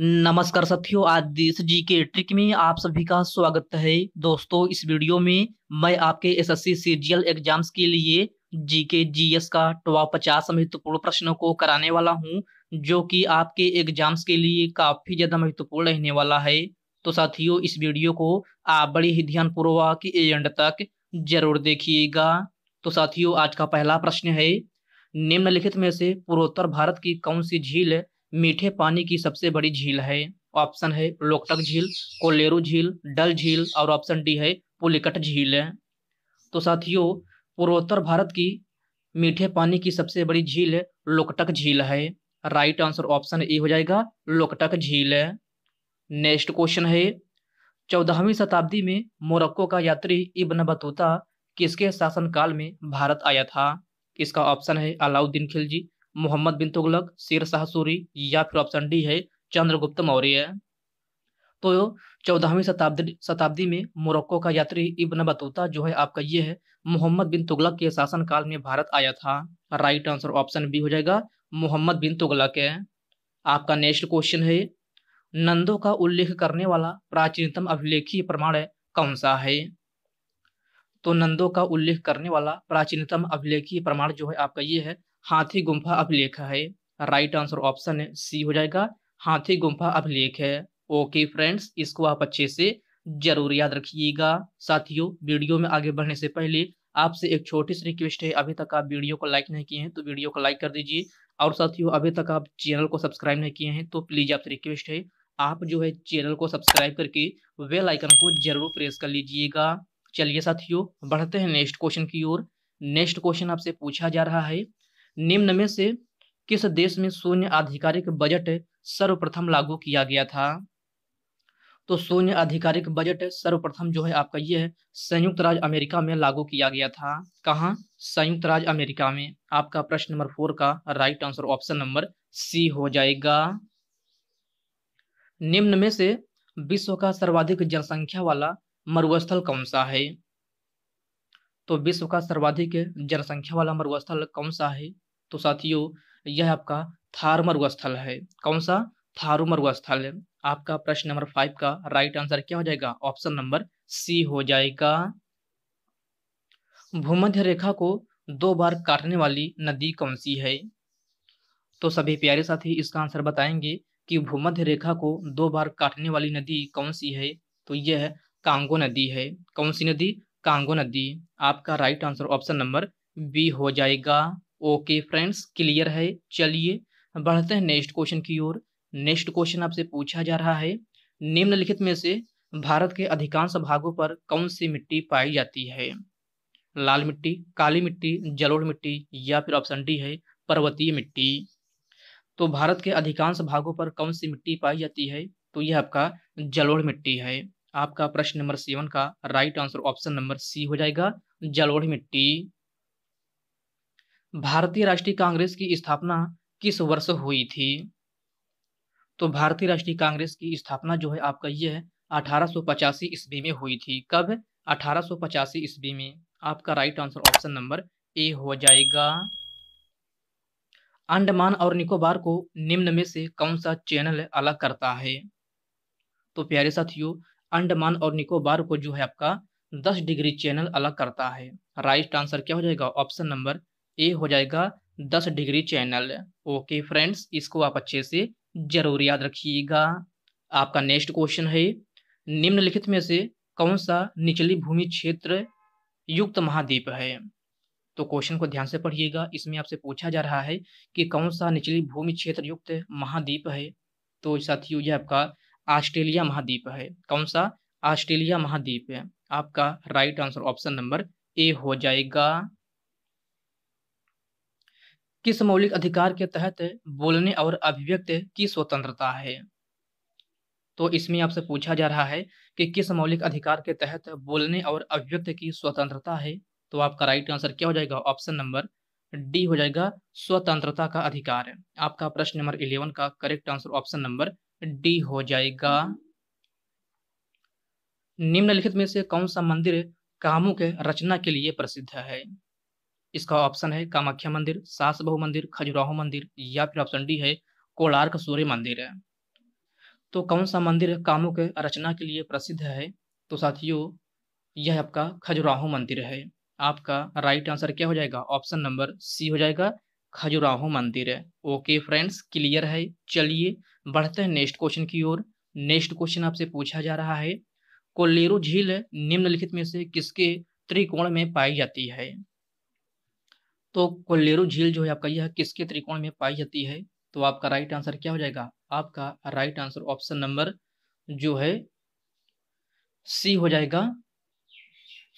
नमस्कार साथियों, आज देश जी के ट्रिक में आप सभी का स्वागत है। दोस्तों, इस वीडियो में मैं आपके एसएससी सीजीएल एग्जाम्स के लिए जीके जीएस का टॉप 50 महत्वपूर्ण प्रश्नों को कराने वाला हूं, जो कि आपके एग्जाम्स के लिए काफी ज्यादा महत्वपूर्ण रहने वाला है। तो साथियों, इस वीडियो को आप बड़े ही ध्यानपूर्वक एंड तक जरूर देखिएगा। तो साथियों, आज का पहला प्रश्न है, निम्नलिखित में से पूर्वोत्तर भारत की कौन सी झील मीठे पानी की सबसे बड़ी झील है? ऑप्शन है लोकटक झील, कोलेरू झील, डल झील और ऑप्शन डी है पुलिकट झील। तो साथियों, पूर्वोत्तर भारत की मीठे पानी की सबसे बड़ी झील लोकटक झील है। राइट आंसर ऑप्शन ए हो जाएगा लोकटक झील। नेक्स्ट क्वेश्चन है, 14वीं शताब्दी में मोरक्को का यात्री इब्न बतूता किसके शासनकाल में भारत आया था? इसका ऑप्शन है अलाउद्दीन खिलजी, मोहम्मद बिन तुगलक, शेर शाह सूरी या फिर ऑप्शन डी है चंद्रगुप्त मौर्य। तो 14वीं शताब्दी में मोरक्को का यात्री इब्न बतूता जो है आपका ये है मोहम्मद बिन तुगलक के शासनकाल में भारत आया था। राइट आंसर ऑप्शन बी हो जाएगा मोहम्मद बिन तुगलक है। आपका नेक्स्ट क्वेश्चन है, नंदों का उल्लेख करने वाला प्राचीनतम अभिलेखीय प्रमाण कौन सा है? तो नंदों का उल्लेख करने वाला प्राचीनतम अभिलेखीय प्रमाण जो है आपका ये है हाथी गुम्फा अभिलेख है। राइट आंसर ऑप्शन सी हो जाएगा हाथी गुम्फा अभिलेख है। ओके फ्रेंड्स, इसको आप अच्छे से जरूर याद रखिएगा। साथियों, वीडियो में आगे बढ़ने से पहले आपसे एक छोटी सी रिक्वेस्ट है, अभी तक आप वीडियो को लाइक नहीं किए हैं तो वीडियो को लाइक कर दीजिए। और साथियों, अभी तक आप चैनल को सब्सक्राइब नहीं किए हैं तो प्लीज आपसे रिक्वेस्ट है, आप जो है चैनल को सब्सक्राइब करके बेल आइकन को जरूर प्रेस कर लीजिएगा। चलिए साथियों, बढ़ते हैं नेक्स्ट क्वेश्चन की ओर। नेक्स्ट क्वेश्चन आपसे पूछा जा रहा है, निम्न में से किस देश में शून्य आधिकारिक बजट सर्वप्रथम लागू किया गया था? तो शून्य आधिकारिक बजट सर्वप्रथम जो है आपका ये है संयुक्त राज्य अमेरिका में लागू किया गया था। कहाँ? संयुक्त राज्य अमेरिका में। आपका प्रश्न नंबर 4 का right answer option number C हो जाएगा। निम्न में से विश्व का सर्वाधिक जनसंख्या वाला मरुस्थल कौन सा है? तो विश्व का सर्वाधिक जनसंख्या वाला मरुस्थल कौन सा है? तो साथियों, यह आपका थार मरुस्थल है। कौन सा? थारू मरुस्थल है। आपका प्रश्न नंबर 5 का राइट आंसर क्या हो जाएगा? ऑप्शन नंबर सी हो जाएगा। भूमध्य रेखा को 2 बार काटने वाली नदी कौन सी है? तो सभी प्यारे साथी इसका आंसर बताएंगे कि भूमध्य रेखा को 2 बार काटने वाली नदी कौन सी है? तो यह है कांगो नदी है। कौन सी नदी? कांगो नदी। आपका right answer option number B हो जाएगा। ओके फ्रेंड्स, क्लियर है। चलिए बढ़ते हैं नेक्स्ट क्वेश्चन की ओर। नेक्स्ट क्वेश्चन आपसे पूछा जा रहा है, निम्नलिखित में से भारत के अधिकांश भागों पर कौन सी मिट्टी पाई जाती है? लाल मिट्टी, काली मिट्टी, जलोढ़ मिट्टी या फिर ऑप्शन डी है पर्वतीय मिट्टी। तो भारत के अधिकांश भागों पर कौन सी मिट्टी पाई जाती है? तो यह आपका जलोढ़ मिट्टी है। आपका प्रश्न नंबर 7 का right answer option number C हो जाएगा जलोढ़ मिट्टी। भारतीय राष्ट्रीय कांग्रेस की स्थापना किस वर्ष हुई थी? तो भारतीय राष्ट्रीय कांग्रेस की स्थापना जो है आपका ये है 1885 ईस्वी में हुई थी। कब? 1885 ईस्वी में। आपका right answer option number A हो जाएगा। अंडमान और निकोबार को निम्न में से कौन सा चैनल अलग करता है? तो प्यारे साथियों, अंडमान और निकोबार को जो है आपका 10 डिग्री चैनल अलग करता है। राइट आंसर क्या हो जाएगा? ऑप्शन नंबर ए हो जाएगा 10 डिग्री चैनल। ओके फ्रेंड्स, इसको आप अच्छे से जरूर याद रखिएगा। आपका नेक्स्ट क्वेश्चन है, निम्नलिखित में से कौन सा निचली भूमि क्षेत्र युक्त महाद्वीप है? तो क्वेश्चन को ध्यान से पढ़िएगा। इसमें आपसे पूछा जा रहा है कि कौन सा निचली भूमि क्षेत्र युक्त महाद्वीप है? तो साथियों, यह आपका ऑस्ट्रेलिया महाद्वीप है। कौन सा? ऑस्ट्रेलिया महाद्वीप है। आपका right answer option number A हो जाएगा। किस मौलिक अधिकार के तहत बोलने और अभिव्यक्ति की स्वतंत्रता है? तो इसमें आपसे पूछा जा रहा है कि किस मौलिक अधिकार के तहत बोलने और अभिव्यक्ति की स्वतंत्रता है? तो आपका राइट आंसर क्या हो जाएगा? ऑप्शन नंबर डी हो जाएगा स्वतंत्रता का अधिकार है। आपका प्रश्न नंबर 11 का correct answer option number D हो जाएगा। निम्नलिखित में से कौन सा मंदिर कामों के रचना के लिए प्रसिद्ध है? इसका ऑप्शन है कामाख्या मंदिर, सास बहु मंदिर, खजुराहो मंदिर या फिर ऑप्शन डी है कोणार्क सूर्य मंदिर है। तो कौन सा मंदिर कामुक रचना के लिए प्रसिद्ध है? तो साथियों यह आपका खजुराहो मंदिर है। आपका राइट आंसर क्या हो जाएगा? ऑप्शन नंबर सी हो जाएगा, खजुराहो मंदिर है। ओके फ्रेंड्स, क्लियर है। चलिए बढ़ते हैं नेक्स्ट क्वेश्चन की ओर। नेक्स्ट क्वेश्चन आपसे पूछा जा रहा है, कोल्लेरू झील निम्नलिखित में से किसके त्रिकोण में पाई जाती है? तो कोल्लेरू झील जो है आपका यह किसके त्रिकोण में पाई जाती है? तो आपका राइट आंसर क्या हो जाएगा? आपका राइट आंसर ऑप्शन नंबर जो है सी हो जाएगा,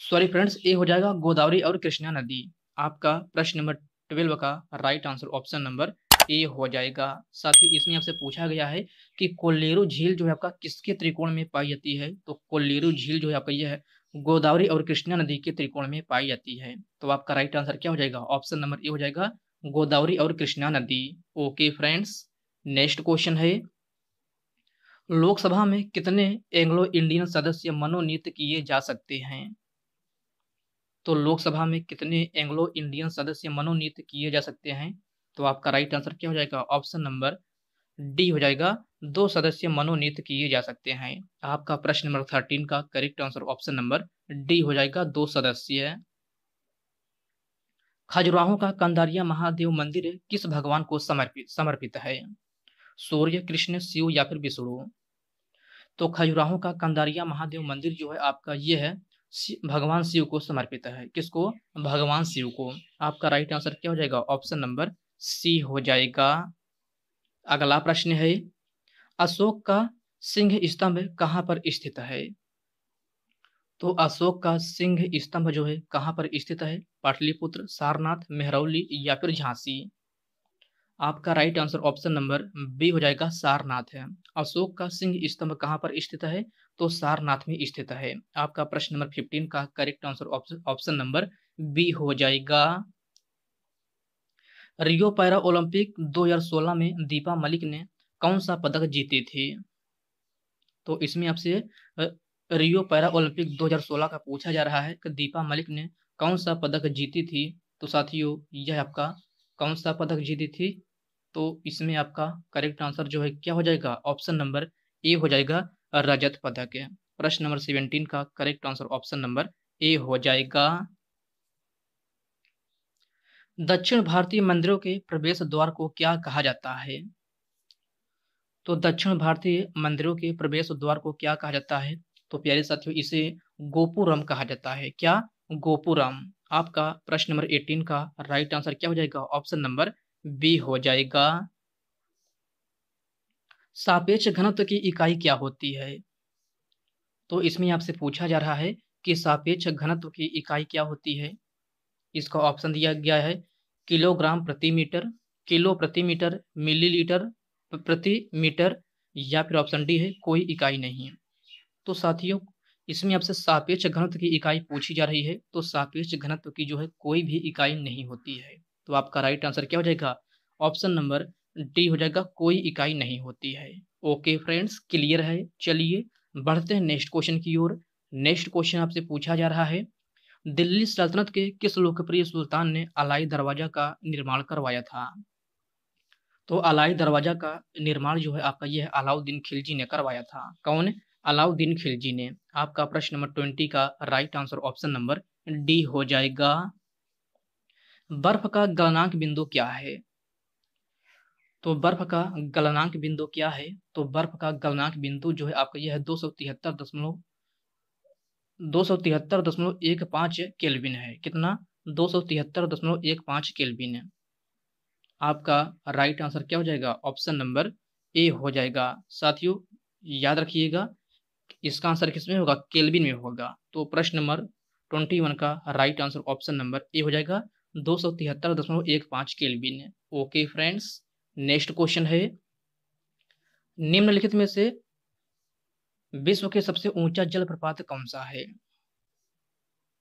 सॉरी फ्रेंड्स, ए हो जाएगा, गोदावरी और कृष्णा नदी। आपका प्रश्न नंबर 12 का right answer option number A हो जाएगा। साथ ही इसमें आपसे पूछा गया है कि कोल्लेरू झील जो है आपका किसके त्रिकोण में पाई जाती है? तो कोल्लेरू झील जो है आपका यह है गोदावरी और कृष्णा नदी के त्रिकोण में पाई जाती है। तो आपका राइट आंसर क्या हो जाएगा? ऑप्शन नंबर ए हो जाएगा, गोदावरी और कृष्णा नदी। ओके फ्रेंड्स, नेक्स्ट क्वेश्चन है, लोकसभा में कितने एंग्लो इंडियन सदस्य मनोनीत किए जा सकते हैं? तो लोकसभा में कितने एंग्लो इंडियन सदस्य मनोनीत किए जा सकते हैं? तो आपका राइट आंसर क्या हो जाएगा? ऑप्शन नंबर डी हो जाएगा, 2 सदस्य मनोनीत किए जा सकते हैं। आपका प्रश्न नंबर 13 का correct answer option number D हो जाएगा, 2 सदस्य। खजुराहो का कंदारिया महादेव मंदिर किस भगवान को समर्पित है? सूर्य, कृष्ण, शिव या फिर विष्णु? तो खजुराहो का कंदारिया महादेव मंदिर जो है आपका ये है भगवान शिव को समर्पित है। किसको? भगवान शिव को। आपका राइट आंसर क्या हो जाएगा? ऑप्शन नंबर सी हो जाएगा। अगला प्रश्न है, अशोक का सिंह स्तंभ कहाँ पर स्थित है? तो अशोक का सिंह स्तंभ जो है कहाँ पर स्थित है? पाटलिपुत्र, सारनाथ, मेहरौली या फिर झांसी? आपका right answer option number B हो जाएगा, सारनाथ है। अशोक का सिंह स्तंभ कहाँ पर स्थित है? तो सारनाथ में स्थित है। आपका प्रश्न नंबर 15 का correct answer option number B हो जाएगा। रियो पैरा ओलंपिक 2016 में दीपा मलिक ने कौन सा पदक जीते थे? तो इसमें आपसे रियो पैरा ओलंपिक 2016 का पूछा जा रहा है कि दीपा मलिक ने कौन सा पदक जीती थी। तो साथियों यह आपका कौन सा पदक जीती थी? तो इसमें आपका करेक्ट आंसर जो है क्या हो जाएगा? ऑप्शन नंबर ए हो जाएगा, रजत पदक है। प्रश्न नंबर 17 का correct answer option number A हो जाएगा। दक्षिण भारतीय मंदिरों के प्रवेश द्वार को क्या कहा जाता है? तो दक्षिण भारतीय मंदिरों के प्रवेश द्वार को क्या कहा जाता है? तो प्यारे साथियों इसे गोपुरम कहा जाता है। क्या? गोपुरम। आपका प्रश्न नंबर 18 का राइट आंसर क्या हो जाएगा? ऑप्शन नंबर बी हो जाएगा। सापेक्ष घनत्व की इकाई क्या होती है? तो इसमें आपसे पूछा जा रहा है कि सापेक्ष घनत्व की इकाई क्या होती है। इसका ऑप्शन दिया गया है, किलोग्राम प्रति मीटर, किलो प्रति मीटर, मिलीलीटर प्रति मीटर या फिर ऑप्शन डी है कोई इकाई नहीं। तो साथियों इसमें आपसे सापेक्ष घनत्व की इकाई पूछी जा रही है, तो सापेक्ष घनत्व की जो है कोई भी इकाई नहीं होती है। तो आपका राइट आंसर क्या हो जाएगा? ऑप्शन नंबर डी हो जाएगा, कोई इकाई नहीं होती है। ओके फ्रेंड्स, क्लियर है। चलिए बढ़ते हैं नेक्स्ट क्वेश्चन की ओर। नेक्स्ट क्वेश्चन आपसे पूछा जा रहा है, दिल्ली सल्तनत के किस लोकप्रिय सुल्तान ने अलाई दरवाजा का निर्माण करवाया था? तो अलाई दरवाजा का निर्माण जो है आपका यह अलाउद्दीन खिलजी ने करवाया था। कौन? अलाउद्दीन खिलजी ने। आपका प्रश्न नंबर 20 का right answer option number D हो जाएगा। बर्फ का गलनांक बिंदु क्या है? तो बर्फ का गलनांक बिंदु क्या है? तो बर्फ का गलनांक बिंदु जो है आपका यह 273.15 केल्विन है। कितना? 273.15 केल्विन है। आपका राइट आंसर क्या हो जाएगा? ऑप्शन नंबर ए हो जाएगा। साथियों याद रखिएगा इसका आंसर किसमें होगा? केल्विन में होगा। तो प्रश्न नंबर 21 का right answer option number A हो जाएगा, 273.15 kelvin. Okay friends, next question है, निम्नलिखित में से विश्व के सबसे ऊंचा जलप्रपात कौन सा है?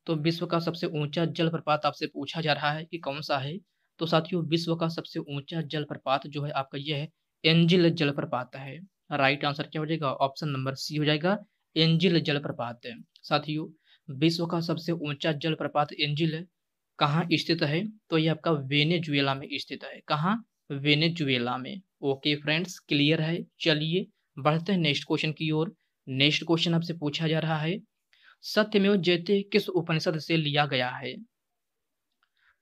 तो विश्व का सबसे ऊंचा जलप्रपात आपसे पूछा जा रहा है कि कौन सा है। तो साथियों विश्व का सबसे ऊंचा जलप्रपात जो है आपका यह है एंजिल जलप्रपात है। राइट आंसर क्या हो जाएगा? ऑप्शन नंबर सी हो जाएगा, एंजिल जलप्रपात। साथियों विश्व का सबसे ऊंचा जलप्रपात एंजिल कहाँ स्थित है? तो ये आपका वेनेजुएला में स्थित है। कहाँ? वेनेजुएला में। ओके फ्रेंड्स, क्लियर है। चलिए बढ़ते हैं नेक्स्ट क्वेश्चन की ओर। नेक्स्ट क्वेश्चन आपसे पूछा जा रहा है, सत्यमेव जयते किस उपनिषद से लिया गया है?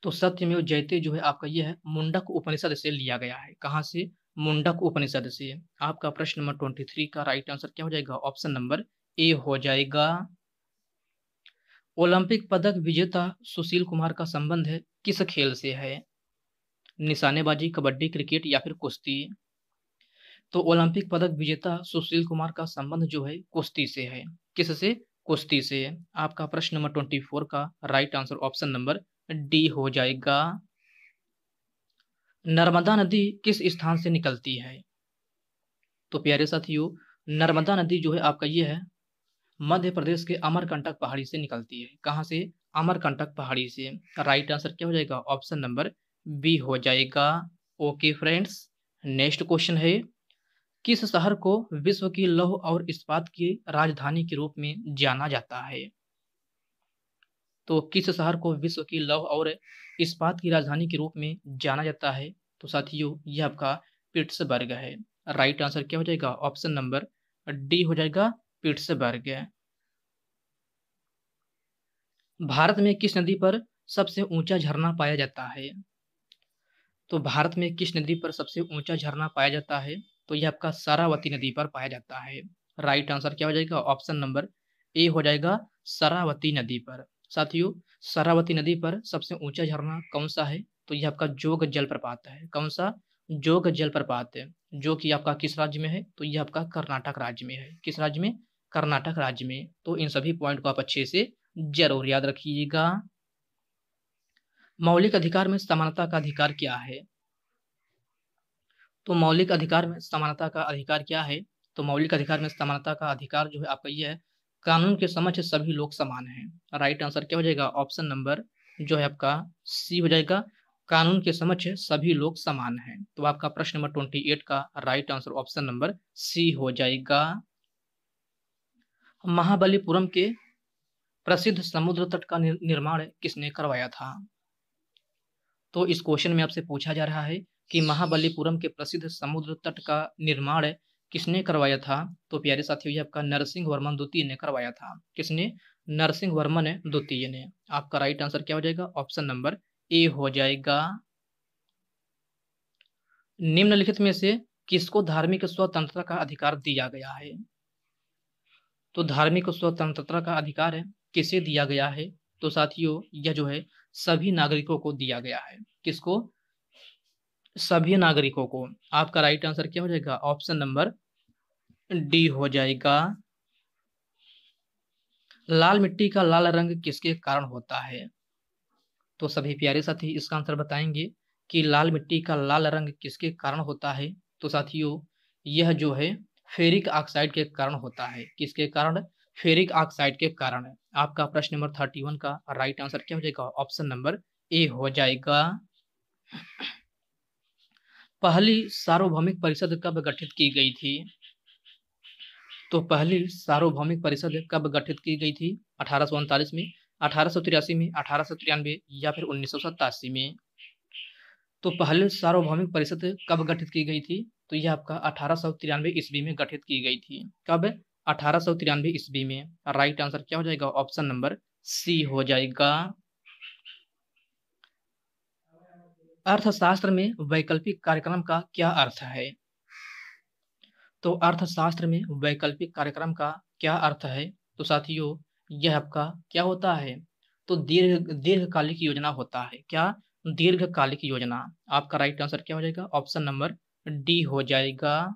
तो सत्यमेव जयते जो है आपका यह है मुंडक उपनिषद से लिया गया है। कहाँ से? मुंडक उपनिषद से। आपका प्रश्न नंबर 23 का राइट आंसर क्या हो जाएगा? ऑप्शन नंबर ए हो जाएगा। ओलंपिक पदक विजेता सुशील कुमार का संबंध है किस खेल से है? निशानेबाजी, कबड्डी, क्रिकेट या फिर कुश्ती? तो ओलंपिक पदक विजेता सुशील कुमार का संबंध जो है कुश्ती से है। किससे? कुश्ती से। आपका प्रश्न नंबर 24 का right answer option number D हो जाएगा। नर्मदा नदी किस स्थान से निकलती है? तो प्यारे साथियों, नर्मदा नदी जो है आपका ये है मध्य प्रदेश के अमरकंटक पहाड़ी से निकलती है। कहाँ से? अमरकंटक पहाड़ी से। राइट आंसर क्या हो जाएगा? ऑप्शन नंबर बी हो जाएगा। ओके फ्रेंड्स, नेक्स्ट क्वेश्चन है, किस शहर को विश्व की लौह और इस्पात की राजधानी के रूप में जाना जाता है? तो किस शहर को विश्व की लौह और इस्पात की राजधानी के रूप में जाना जाता है? तो साथियों, यह आपका पिट्सबर्ग है। राइट आंसर क्या हो जाएगा? ऑप्शन नंबर डी हो जाएगा, पिट्सबर्ग। भारत में किस नदी पर सबसे ऊंचा झरना पाया जाता है? तो भारत में किस नदी पर सबसे ऊंचा झरना पाया जाता है? तो यह आपका शरावती नदी पर पाया जाता है। राइट आंसर क्या हो जाएगा? ऑप्शन नंबर ए हो जाएगा, शरावती नदी पर। साथियों, शरावती नदी पर सबसे ऊंचा झरना कौन सा है? तो यह आपका जोग जलप्रपात है। कौन सा? जोग जलप्रपात है, जो कि आपका किस राज्य में है? तो यह आपका कर्नाटक राज्य में है। किस राज्य में? कर्नाटक राज्य में। तो इन सभी पॉइंट को आप अच्छे से जरूर याद रखिएगा। मौलिक अधिकार में समानता का अधिकार क्या है? तो मौलिक अधिकार में समानता का अधिकार क्या है? तो मौलिक अधिकार में समानता का अधिकार जो है आपका ये है, कानून के समक्ष सभी लोग समान हैं। राइट आंसर क्या हो जाएगा? ऑप्शन नंबर जो है आपका सी हो जाएगा, कानून के समक्ष सभी लोग समान हैं। तो आपका प्रश्न नंबर 28 का right answer option number C हो जाएगा। महाबलीपुरम के प्रसिद्ध समुद्र तट का निर्माण किसने करवाया था? तो इस क्वेश्चन में आपसे पूछा जा रहा है कि महाबलीपुरम के प्रसिद्ध समुद्र तट का निर्माण किसने करवाया था? तो प्यारे साथियों, ये आपका नरसिंह वर्मन द्वितीय ने करवाया था। किसने? नरसिंह वर्मन द्वितीय ने। आपका राइट आंसर क्या हो जाएगा? ऑप्शन नंबर ए हो जाएगा। निम्नलिखित में से किसको धार्मिक स्वतंत्रता का अधिकार दिया गया है? तो धार्मिक स्वतंत्रता का अधिकार है किसे दिया गया है? तो साथियों, यह जो है सभी नागरिकों को दिया गया है। किसको? सभी नागरिकों को। आपका राइट आंसर क्या हो जाएगा? ऑप्शन नंबर डी हो जाएगा। लाल मिट्टी का लाल रंग किसके कारण होता है? तो सभी प्यारे साथी इसका आंसर बताएंगे कि लाल मिट्टी का लाल रंग किसके कारण होता है। तो साथियों, यह जो है फेरिक ऑक्साइड के कारण होता है। किसके कारण? फेरिक ऑक्साइड के कारण। आपका प्रश्न नंबर 31 का राइट आंसर क्या हो जाएगा? ऑप्शन नंबर ए हो जाएगा। पहली सार्वभौमिक परिषद कब गठित की गई थी? तो पहली सार्वभौमिक परिषद कब गठित की गई थी? 1839 में, 1883 में, 1893 या फिर 1987 में? तो पहले सार्वभौमिक परिषद कब गठित की गई थी? तो यह आपका 1893 ईस्वी में गठित की गई थी। कब? 1893 ईस्वी में। राइट आंसर क्या हो जाएगा? ऑप्शन नंबर सी हो जाएगा। अर्थशास्त्र में वैकल्पिक कार्यक्रम का क्या अर्थ है? तो अर्थशास्त्र में वैकल्पिक कार्यक्रम का क्या अर्थ है? तो साथियों, यह आपका क्या होता है? तो दीर्घकालिक योजना होता है। क्या? दीर्घकालिक योजना। आपका राइट आंसर क्या हो जाएगा? ऑप्शन नंबर डी हो जाएगा।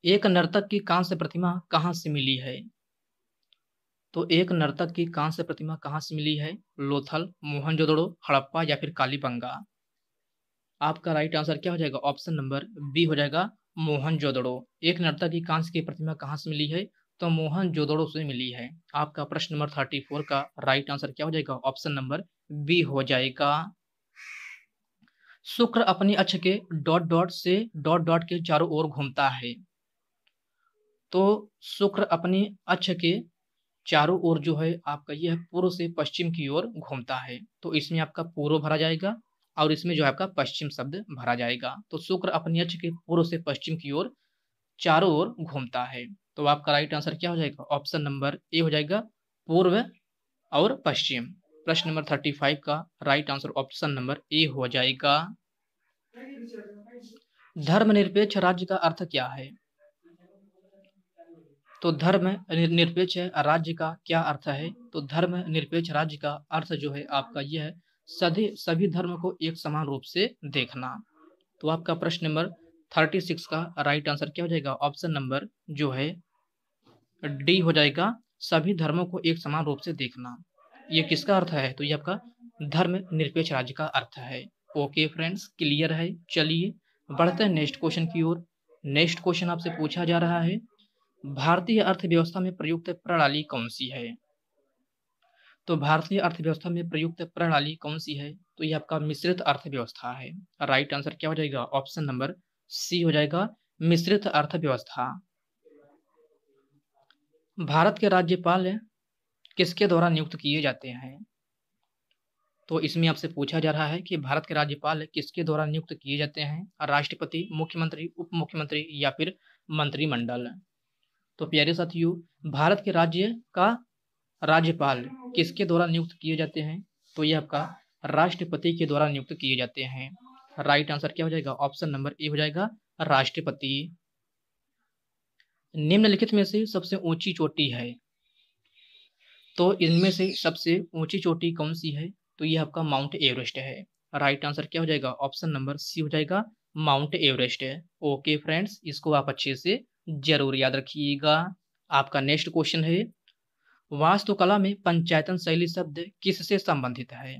एक नर्तक की कांस्य प्रतिमा कहाँ से मिली है? तो एक नर्तक की कांस्य प्रतिमा कहाँ से मिली है? लोथल, मोहनजोदड़ो, हड़प्पा या फिर कालीबंगा? आपका राइट आंसर क्या हो जाएगा? ऑप्शन नंबर बी हो जाएगा, मोहनजोदड़ो। एक नर्तक की कांस्य की प्रतिमा कहाँ से मिली है? तो मोहनजोदड़ो से मिली है। आपका प्रश्न नंबर 34 का राइट आंसर क्या हो जाएगा? ऑप्शन नंबर बी हो जाएगा। शुक्र अपनी अक्ष के डॉट डॉट से डॉट डॉट के चारों ओर घूमता है। तो शुक्र अपनी अक्ष के चारों ओर जो है आपका यह पूर्व से पश्चिम की ओर घूमता है। तो इसमें आपका पूर्व भरा जाएगा और इसमें जो है आपका पश्चिम शब्द भरा जाएगा। तो शुक्र अपनी अक्ष के पूर्व से पश्चिम की ओर चारों ओर घूमता है। तो आपका राइट आंसर क्या हो जाएगा? ऑप्शन नंबर ए हो जाएगा, पूर्व और पश्चिम। प्रश्न नंबर 35 का right answer option number A हो जाएगा। धर्मनिरपेक्ष राज्य का अर्थ क्या है? तो धर्म निरपेक्ष राज्य का क्या अर्थ है? तो धर्म निरपेक्ष राज्य का अर्थ जो है आपका यह है, सभी धर्म को एक समान रूप से देखना। तो आपका प्रश्न नंबर 36 का राइट आंसर क्या हो जाएगा? ऑप्शन नंबर जो है डी हो जाएगा, सभी धर्मों को एक समान रूप से देखना। ये किसका अर्थ है? तो ये आपका धर्म निरपेक्ष राज्य का अर्थ है। ओके फ्रेंड्स, क्लियर है। चलिए बढ़ते हैं नेक्स्ट क्वेश्चन की ओर। नेक्स्ट क्वेश्चन आपसे पूछा जा रहा है, भारतीय अर्थव्यवस्था में प्रयुक्त प्रणाली कौन सी है? तो भारतीय अर्थव्यवस्था में प्रयुक्त प्रणाली कौन सी है? तो ये आपका मिश्रित अर्थव्यवस्था है। राइट आंसर क्या हो जाएगा? ऑप्शन नंबर सी हो जाएगा, मिश्रित अर्थव्यवस्था। भारत के राज्यपाल किसके द्वारा नियुक्त किए जाते हैं? तो इसमें आपसे पूछा जा रहा है कि भारत के राज्यपाल किसके द्वारा नियुक्त किए जाते हैं? राष्ट्रपति, मुख्यमंत्री, उप मुख्यमंत्री या फिर मंत्रिमंडल। तो प्यारे साथियों, भारत के राज्य का राज्यपाल किसके द्वारा नियुक्त किए जाते हैं? तो यह आपका राष्ट्रपति के द्वारा नियुक्त किए जाते हैं। राइट आंसर क्या हो जाएगा? ऑप्शन नंबर ए हो जाएगा, राष्ट्रपति। निम्नलिखित में से सबसे ऊंची चोटी है, तो इनमें से सबसे ऊंची चोटी कौन सी है? तो यह आपका माउंट एवरेस्ट है। राइट आंसर क्या हो जाएगा? ऑप्शन नंबर सी हो जाएगा, माउंट एवरेस्ट है। ओके फ्रेंड्स, इसको आप अच्छे से जरूर याद रखिएगा। आपका नेक्स्ट क्वेश्चन है, वास्तुकला में पंचायतन शैली शब्द किससे संबंधित है?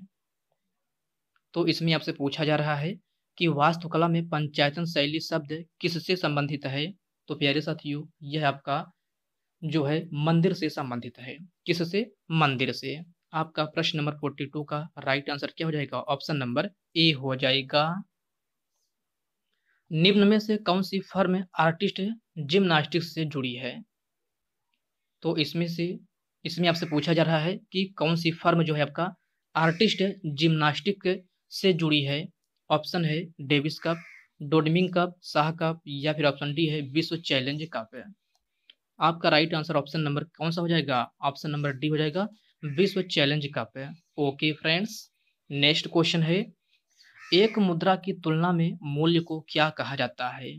तो इसमें आपसे पूछा जा रहा है कि वास्तुकला में पंचायतन शैली शब्द किससे संबंधित है? तो प्यारे साथियों, यह आपका जो है मंदिर से संबंधित है। किससे? मंदिर से। आपका प्रश्न नंबर 42 का राइट आंसर क्या हो जाएगा? ऑप्शन नंबर ए हो जाएगा। निम्न में से कौन सी फर्म आर्टिस्ट जिम्नास्टिक्स से जुड़ी है? तो इसमें आपसे पूछा जा रहा है कि कौन सी फर्म जो है आपका आर्टिस्ट जिम्नास्टिक से जुड़ी है। ऑप्शन है डेविस कप, डोडमिंग कप, शाह कप या फिर ऑप्शन डी है विश्व चैलेंज कप। आपका राइट आंसर ऑप्शन नंबर कौन सा हो जाएगा? ऑप्शन नंबर डी हो जाएगा, विश्व challenge cup. Okay friends, next question है, एक मुद्रा की तुलना में मूल्य को क्या कहा जाता है?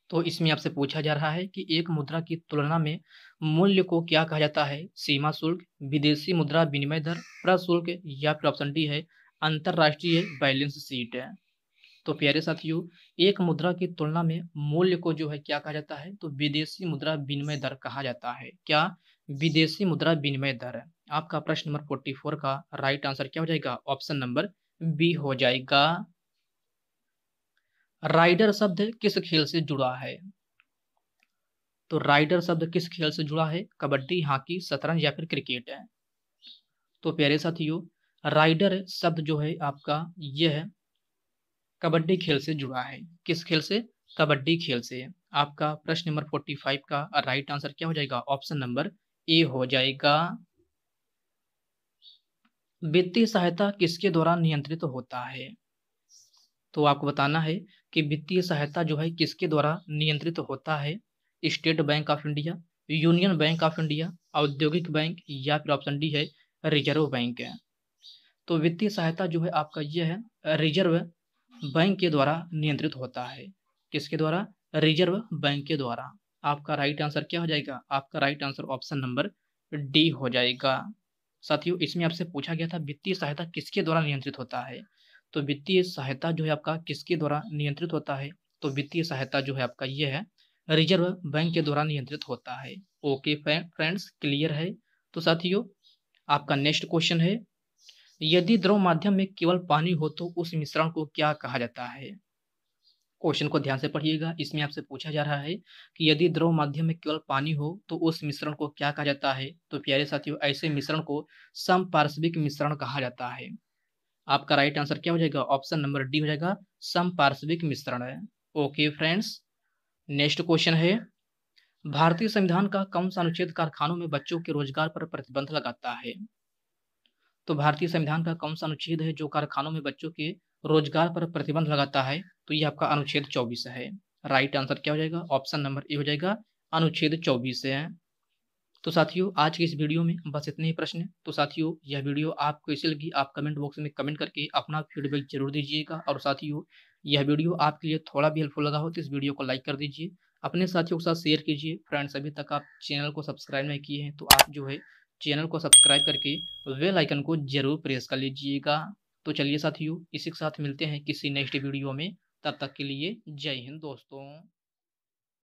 तो इसमें आपसे पूछा जा रहा है कि एक मुद्रा की तुलना में मूल्य को क्या कहा जाता है? सीमा शुल्क, विदेशी मुद्रा विनिमय दर, प्रशुल्क या फिर ऑप्शन डी है अंतरराष्ट्रीय बैलेंस शीट। तो प्यारे साथियों, एक मुद्रा की तुलना में मूल्य को जो है क्या कहा जाता है? तो विदेशी मुद्रा विनिमय दर कहा जाता है। क्या? विदेशी मुद्रा विनिमय दर। आपका प्रश्न नंबर 44 का राइट आंसर क्या हो जाएगा? ऑप्शन नंबर बी हो जाएगा। राइडर शब्द किस खेल से जुड़ा है? तो राइडर शब्द किस खेल से जुड़ा है? कबड्डी, हॉकी, शतरंज या फिर क्रिकेट है। तो प्यारे साथियों, राइडर शब्द जो है आपका यह कबड्डी खेल से जुड़ा है। किस खेल से? कबड्डी खेल से। आपका प्रश्न नंबर 45 का राइट आंसर क्या हो जाएगा? ऑप्शन नंबर ए हो जाएगा। वित्तीय सहायता किसके द्वारा नियंत्रित होता है? तो आपको बताना है कि वित्तीय सहायता जो है किसके द्वारा नियंत्रित होता है? State bank of India, union bank of India, औद्योगिक बैंक या फिर ऑप्शन डी है रिजर्व बैंक है। तो वित्तीय सहायता जो है आपका यह है रिजर्व बैंक के द्वारा नियंत्रित होता है। किसके द्वारा? रिजर्व बैंक के द्वारा। आपका राइट आंसर क्या हो जाएगा? आपका right answer option number D हो जाएगा। साथियों, इसमें आपसे पूछा गया था वित्तीय सहायता किसके द्वारा नियंत्रित होता है? तो वित्तीय सहायता जो है आपका किसके द्वारा नियंत्रित होता है? तो वित्तीय सहायता जो है आपका यह है रिजर्व बैंक के द्वारा नियंत्रित होता है। ओके फ्रेंड्स, क्लियर है। तो साथियों, आपका नेक्स्ट क्वेश्चन है, यदि द्रव माध्यम में केवल पानी हो तो उस मिश्रण को क्या कहा जाता है? क्वेश्चन को ध्यान से पढ़िएगा। इसमें आपसे पूछा जा रहा है कि यदि द्रव माध्यम में केवल पानी हो तो उस मिश्रण को क्या कहा जाता है? तो प्यारे साथियों, ऐसे मिश्रण को समपार्श्विक मिश्रण कहा जाता है। आपका राइट आंसर क्या हो जाएगा? ऑप्शन नंबर डी हो जाएगा, समपार्श्विक मिश्रण है। ओके फ्रेंड्स, नेक्स्ट क्वेश्चन है, भारतीय संविधान का कौन सा अनुच्छेद कारखानों में बच्चों के रोजगार पर प्रतिबंध लगाता है? तो भारतीय संविधान का कौन सा अनुच्छेद है जो कारखानों में बच्चों के रोजगार पर प्रतिबंध लगाता है? तो यह आपका अनुच्छेद 24 है। राइट आंसर क्या हो जाएगा? ऑप्शन नंबर ए हो जाएगा, अनुच्छेद 24 है। तो साथियों आज की इस वीडियो में बस इतने ही प्रश्न हैं। तो साथियों यह वीडियो आपको कैसी लगी आप कमेंट बॉक्स में कमेंट करके अपना फीडबैक जरूर दीजिएगा। और साथियों यह वीडियो आपके लिए थोड़ा भी हेल्पफुल लगा हो तो इस वीडियो को लाइक कर दीजिए, अपने साथियों के साथ शेयर कीजिए। फ्रेंड्स अभी तक आप चैनल को सब्सक्राइब नहीं किए हैं तो आप जो है चैनल को सब्सक्राइब करके बेल आइकन को जरूर प्रेस कर लीजिएगा। तो चलिए साथियों इसी के साथ मिलते हैं किसी नेक्स्ट वीडियो में, तब तक के लिए जय हिंद दोस्तों।